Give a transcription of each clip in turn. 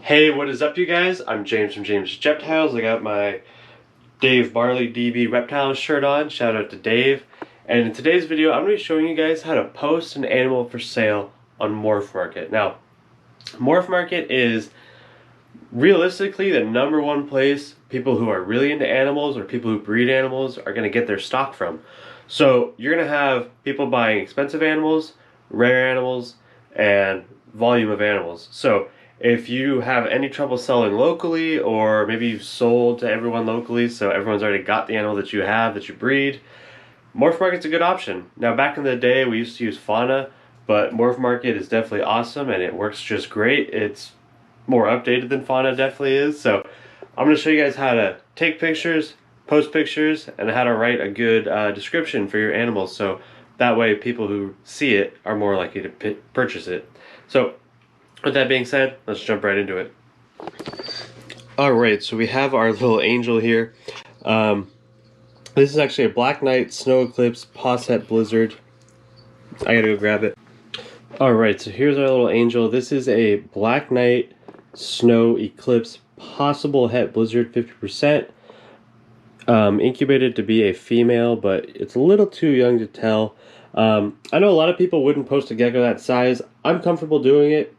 Hey, what is up, you guys? I'm James from James Reptiles. I got my Dave Barley DB Reptiles shirt on. Shout out to Dave. And in today's video, I'm going to be showing you guys how to post an animal for sale on MorphMarket. Now, MorphMarket is realistically the #1 place people who are really into animals or people who breed animals are going to get their stock from. So you're going to have people buying expensive animals, rare animals, and volume of animals. So if you have any trouble selling locally, or maybe you've sold to everyone locally, so everyone's already got the animal that you have, that you breed, MorphMarket's a good option. Now, back in the day, we used to use Fauna, but MorphMarket is definitely awesome, and it works just great. It's more updated than Fauna definitely is, so I'm going to show you guys how to take pictures, post pictures, and how to write a good description for your animals, so that way people who see it are more likely to purchase it. So with that being said, let's jump right into it. Alright, so we have our little angel here. This is actually a Black Knight Snow Eclipse Posset Blizzard. I gotta go grab it. Alright, so here's our little angel. This is a Black Knight Snow Eclipse Possible Het Blizzard 50%. Incubated to be a female, but it's a little too young to tell. I know a lot of people wouldn't post a gecko that size. I'm comfortable doing it.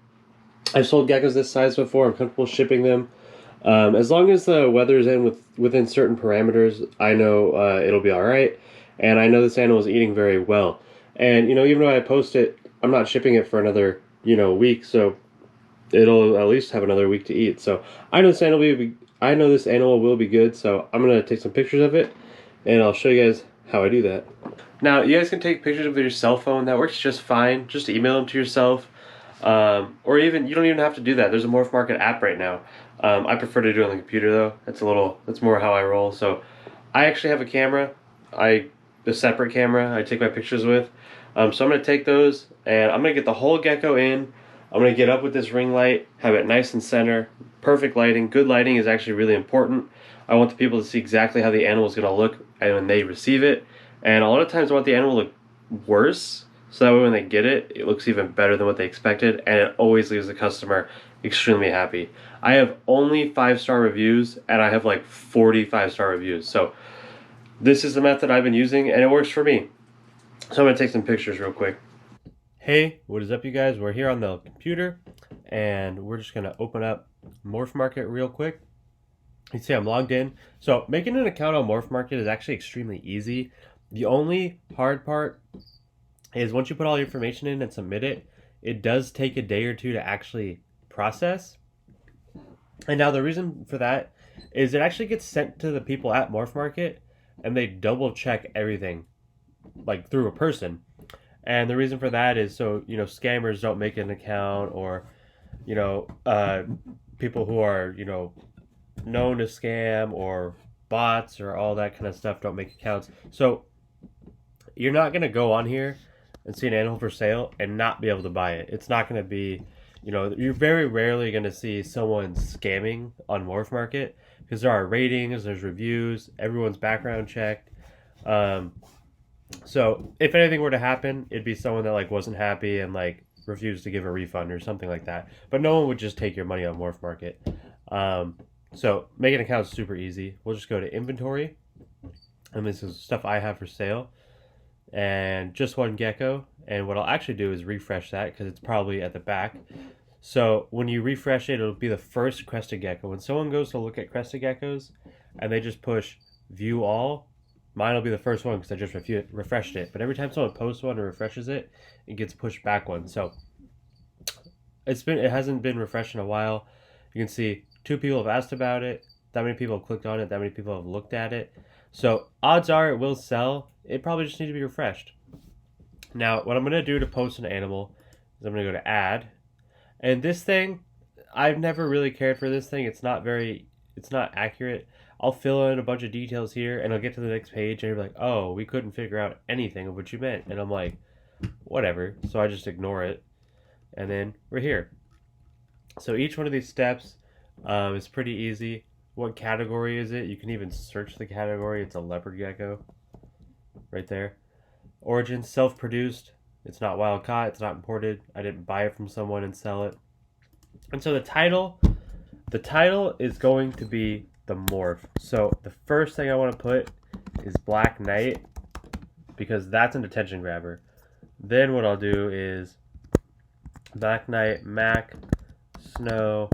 I've sold geckos this size before. I'm comfortable shipping them. As long as the weather's within certain parameters, I know it'll be alright. And I know this animal is eating very well. And, even though I post it, I'm not shipping it for another, week. So it'll at least have another week to eat. So I know this animal will be good. So I'm going to take some pictures of it. And I'll show you guys how I do that. Now, you guys can take pictures with your cell phone. That works just fine. Just email them to yourself. Or you don't even have to do that. There's a MorphMarket app right now. I prefer to do it on the computer though. That's more how I roll. So I actually have a camera, a separate camera I take my pictures with. So I'm going to take those and I'm going to get the whole gecko in. I'm going to get up with this ring light, have it nice and center, perfect lighting. Good lighting is actually really important. I want the people to see exactly how the animal is going to look when they receive it. And a lot of times I want the animal to look worse, so that way when they get it, it looks even better than what they expected, and it always leaves the customer extremely happy. I have only 5-star reviews, and I have like 40 5-star reviews. So this is the method I've been using, and it works for me. So I'm going to take some pictures real quick. Hey, what is up, you guys? We're here on the computer, and we're just going to open up MorphMarket real quick. You see I'm logged in. So making an account on MorphMarket is actually extremely easy. The only hard part is once you put all your information in and submit it, it does take a day or two to actually process. And now the reason for that is it actually gets sent to the people at MorphMarket, and they double check everything, like through a person. And the reason for that is so, scammers don't make an account, or, people who are, known to scam, or bots or all that kind of stuff don't make accounts. So you're not going to go on here and see an animal for sale and not be able to buy it. It's not going to be, you're very rarely going to see someone scamming on MorphMarket, because there are ratings, there's reviews, everyone's background checked. So if anything were to happen, it'd be someone that wasn't happy and refused to give a refund or something like that. But no one would just take your money on MorphMarket. So making an account is super easy. We'll just go to inventory, and this is stuff I have for sale, and just one gecko. And what I'll actually do is refresh that, because it's probably at the back. So when you refresh it, it'll be the first crested gecko. When someone goes to look at crested geckos and they just push view all, mine will be the first one because I just refreshed it. But every time someone posts one or refreshes it, it gets pushed back one. So it hasn't been refreshed in a while. You can see 2 people have asked about it, that many people have clicked on it, that many people have looked at it. So odds are it will sell. It probably just needs to be refreshed. Now, what I'm going to do to post an animal is I'm going to go to add. And this thing, I've never really cared for this thing. It's not accurate. I'll fill in a bunch of details here, and I'll get to the next page, and you're like, oh, we couldn't figure out anything of what you meant. And I'm like, whatever. So I just ignore it. And then we're here. So each one of these steps is pretty easy. What category is it? You can even search the category. It's a leopard gecko right there. Origin, self-produced. It's not wild caught. It's not imported. I didn't buy it from someone and sell it. And so the title The title is going to be the morph. So the first thing I want to put is Black Knight, because that's an attention grabber. Then what I'll do is Black Knight, Mac, Snow,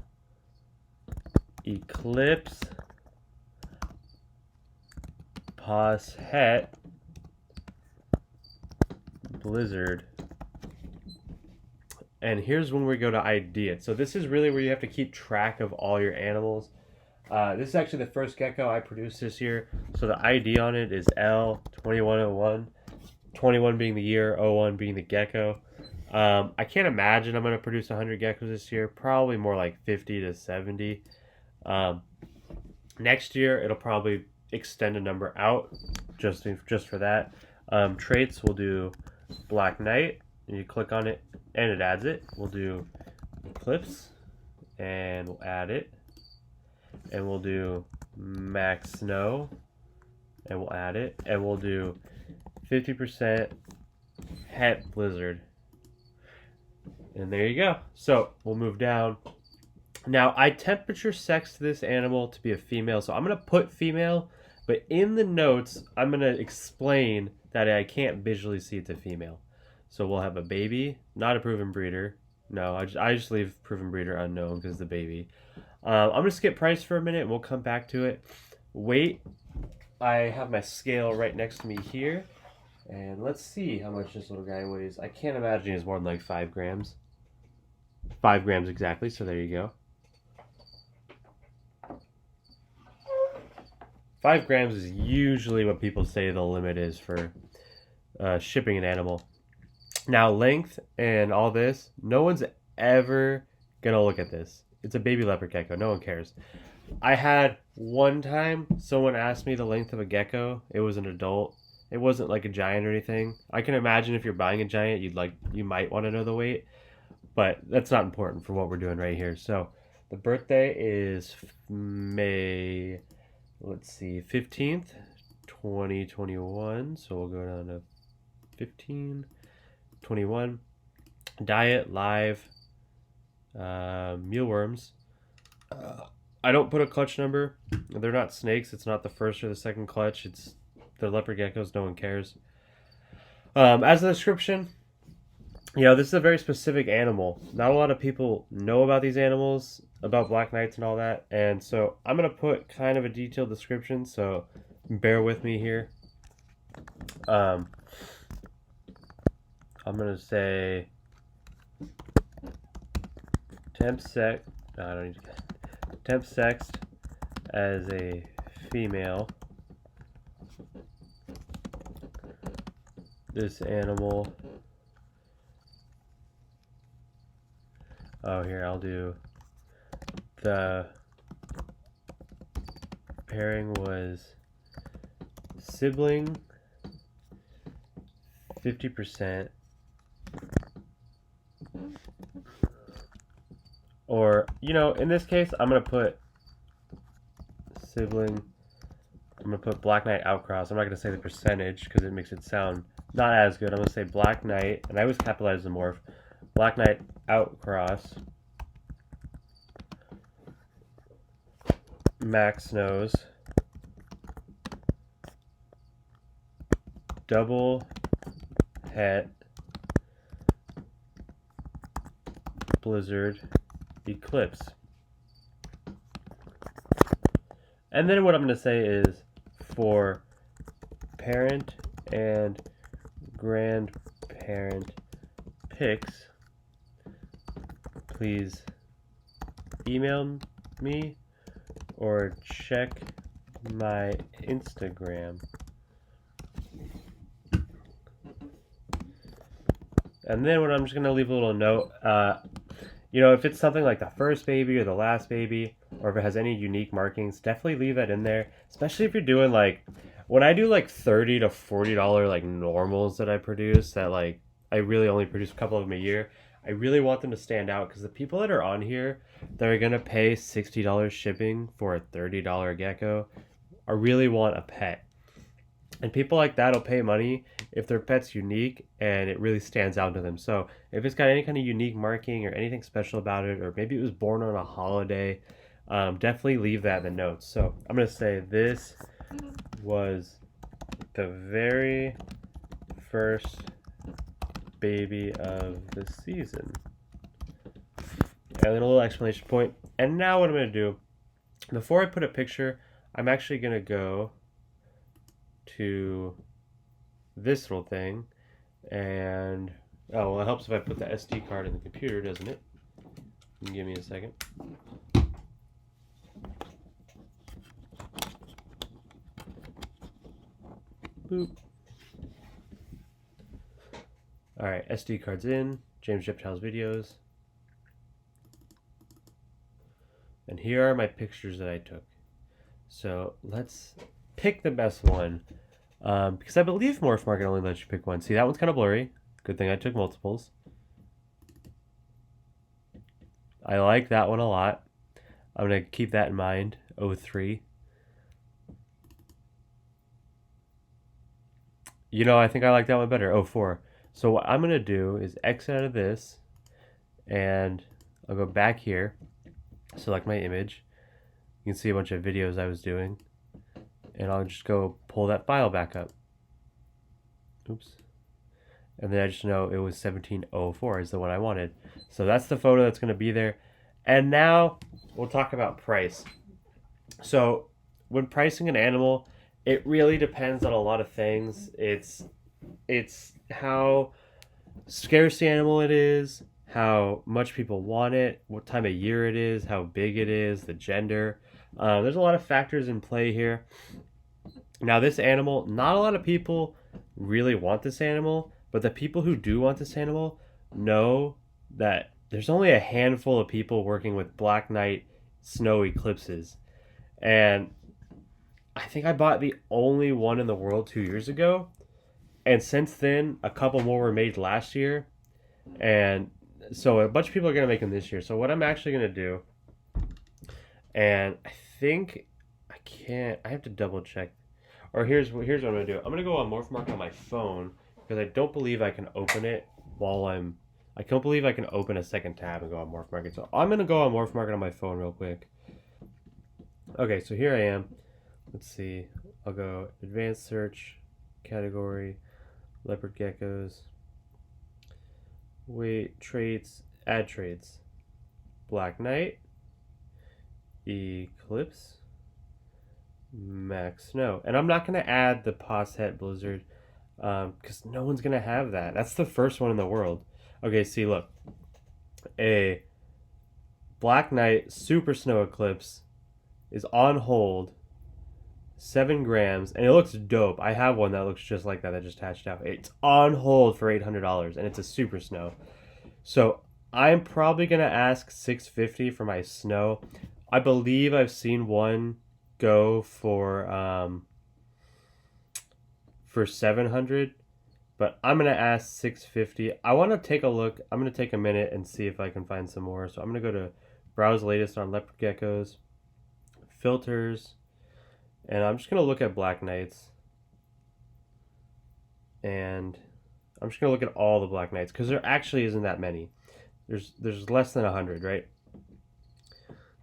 Eclipse, Pause, Het, Blizzard. And here's when we go to ID it. So this is really where you have to keep track of all your animals. This is actually the first gecko I produced this year. So the ID on it is L2101. 21 being the year, 01 being the gecko. I can't imagine I'm going to produce 100 geckos this year. Probably more like 50 to 70. Next year, it'll probably extend a number out just for that. Traits, we'll do Black Knight. And you click on it, and it adds it. We'll do Eclipse, and we'll add it. And we'll do Max Snow, and we'll add it. And we'll do 50% Het Blizzard. And there you go. So we'll move down. Now, I temperature sexed this animal to be a female, so I'm going to put female, but in the notes, I'm going to explain that I can't visually see it's a female. So we'll have a baby, not a proven breeder. No, I just leave proven breeder unknown because the baby. I'm going to skip price for a minute, and we'll come back to it. Weight, I have my scale right next to me here. And let's see how much this little guy weighs. I can't imagine he's more than like 5 grams. 5 grams exactly, so there you go. 5 grams is usually what people say the limit is for shipping an animal. Now, length and all this, no one's ever going to look at this. It's a baby leopard gecko. No one cares. I had one time someone asked me the length of a gecko. It was an adult. It wasn't like a giant or anything. I can imagine if you're buying a giant, you might want to know the weight, but that's not important for what we're doing right here. So the birthday is May, let's see, 15th, 2021. So we'll go down to 15, 21. Diet, live, mealworms. I don't put a clutch number. They're not snakes. It's not the first or the second clutch. It's the leopard geckos. No one cares. As a description, this is a very specific animal. Not a lot of people know about these animals, about Black Knights and all that. And so I'm going to put kind of a detailed description. So bear with me here. I'm going to say temp sexed as a female. This animal. Oh, here, I'll do the pairing was sibling 50%. Or, in this case, I'm going to put sibling. I'm going to put Black Knight outcross. I'm not going to say the percentage because it makes it sound not as good. I'm going to say Black Knight, and I always capitalize the morph. Black Knight outcross. Max nose. Double Het. Blizzard. Eclipse. And then what I'm going to say is for parent and grandparent pics, please email me or check my Instagram. And then I'm just going to leave a little note. If it's something like the first baby or the last baby, or if it has any unique markings, definitely leave that in there. Especially if you're doing when I do $30 to $40 normals that I produce, that I really only produce a couple of them a year. I really want them to stand out because the people that are on here that are gonna pay $60 shipping for a $30 gecko, I really want a pet. And people like that will pay money if their pet's unique and it really stands out to them. So if it's got any kind of unique marking or anything special about it, or maybe it was born on a holiday, definitely leave that in the notes. So I'm going to say this was the very first baby of the season. And then a little exclamation point. And now what I'm going to do, before I put a picture, I'm actually going to go to this little thing. And, oh, well, it helps if I put the SD card in the computer, doesn't it? Give me a second. Boop. Alright, SD card's in. James Reptiles videos. And here are my pictures that I took. So let's pick the best one. Because I believe MorphMarket only lets you pick one. See, that one's kind of blurry. Good thing I took multiples. I like that one a lot. I'm going to keep that in mind. 03. You know, I think I like that one better. 04. So what I'm going to do is exit out of this. And I'll go back here. Select my image. You can see a bunch of videos I was doing. And I'll just go pull that file back up. Oops. And then I just know it was 1704 is the one I wanted. So that's the photo that's going to be there. And now we'll talk about price. So when pricing an animal, it really depends on a lot of things. It's how scarce the animal it is, how much people want it, what time of year it is, how big it is, the gender. There's a lot of factors in play here. Now this animal, not a lot of people really want this animal, but the people who do want this animal know that there's only a handful of people working with black night snow eclipses. And I think I bought the only one in the world 2 years ago. And since then, a couple more were made last year. And so a bunch of people are going to make them this year. So what I'm actually going to do, and I think I have to double check. Or here's what I'm going to do. I'm going to go on MorphMarket on my phone because I don't believe I can open it I can't believe I can open a second tab and go on MorphMarket. So I'm going to go on MorphMarket on my phone real quick. Okay, so here I am. Let's see. I'll go advanced search, category, leopard geckos, weight, traits, add traits, black knight, eclipse, max snow. And I'm not going to add the Posset blizzard because no one's going to have that. That's the first one in the world. Okay, see, look. A black knight super snow eclipse is on hold, 7 grams, and it looks dope. I have one that looks just like that just hatched out. It's on hold for $800, and it's a super snow. So I'm probably gonna ask $650 for my snow. I believe I've seen one go for $700, but I'm gonna ask $650. I want to take a look. I'm gonna take a minute and see if I can find some more. So I'm gonna go to browse latest on leopard geckos, filters, and I'm just gonna look at black knights, and I'm just gonna look at all the black knights because there actually isn't that many. There's less than 100, right?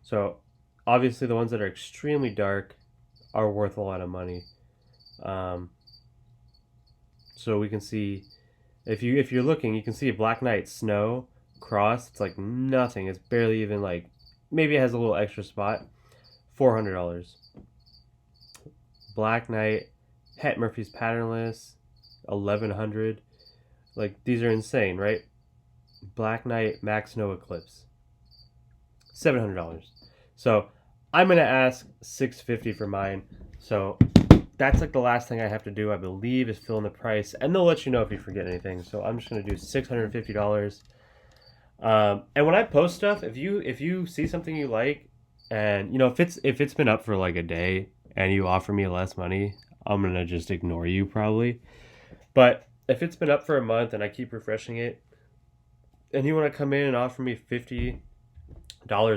So obviously the ones that are extremely dark are worth a lot of money. So we can see, if you're looking, you can see a black knight snow cross. It's like nothing. It's barely even like, maybe it has a little extra spot. $400. Black knight Het Murphy's patternless, 1100. Like these are insane, right? Black knight max snow eclipse, $700. So I'm gonna ask $650 for mine. So that's like the last thing I have to do, I believe, is fill in the price, and they'll let you know if you forget anything. So I'm just gonna do $650. And when I post stuff, if you see something you like, and you know, if it's been up for like a day and you offer me less money, I'm gonna just ignore you probably. But if it's been up for a month and I keep refreshing it, and you want to come in and offer me $50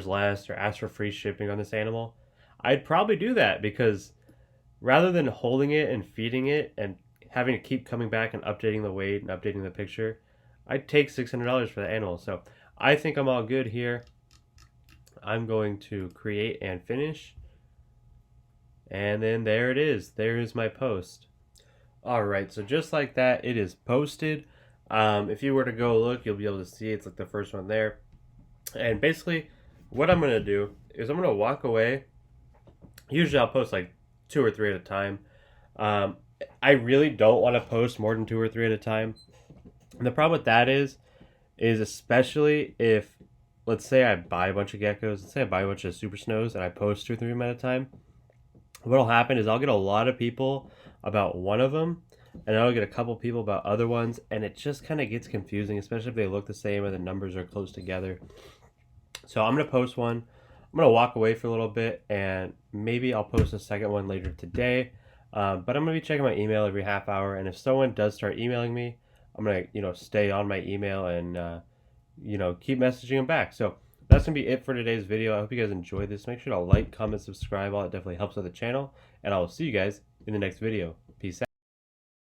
less or ask for free shipping on this animal, I'd probably do that, because rather than holding it and feeding it and having to keep coming back and updating the weight and updating the picture, I'd take $600 for the animal. So I think I'm all good here. I'm going to create and finish. And then there it is. There is my post. Alright, so just like that, it is posted. If you were to go look, you'll be able to see it's like the first one there. And basically, what I'm going to do is I'm going to walk away. Usually I'll post like 2 or 3 at a time. I really don't want to post more than 2 or 3 at a time. And the problem with that is especially if, let's say I buy a bunch of geckos, let's say I buy a bunch of super snows and I post 2 or 3 of them at a time. What'll happen is I'll get a lot of people about one of them, and I'll get a couple people about other ones, and it just kind of gets confusing, especially if they look the same and the numbers are close together. So I'm going to post one. I'm going to walk away for a little bit, and maybe I'll post a second one later today. But I'm going to be checking my email every half hour, and if someone does start emailing me, I'm going to, stay on my email and, keep messaging them back. So that's going to be it for today's video. I hope you guys enjoyed this. Make sure to like, comment, subscribe. All that definitely helps with the channel. And I will see you guys in the next video. Peace out.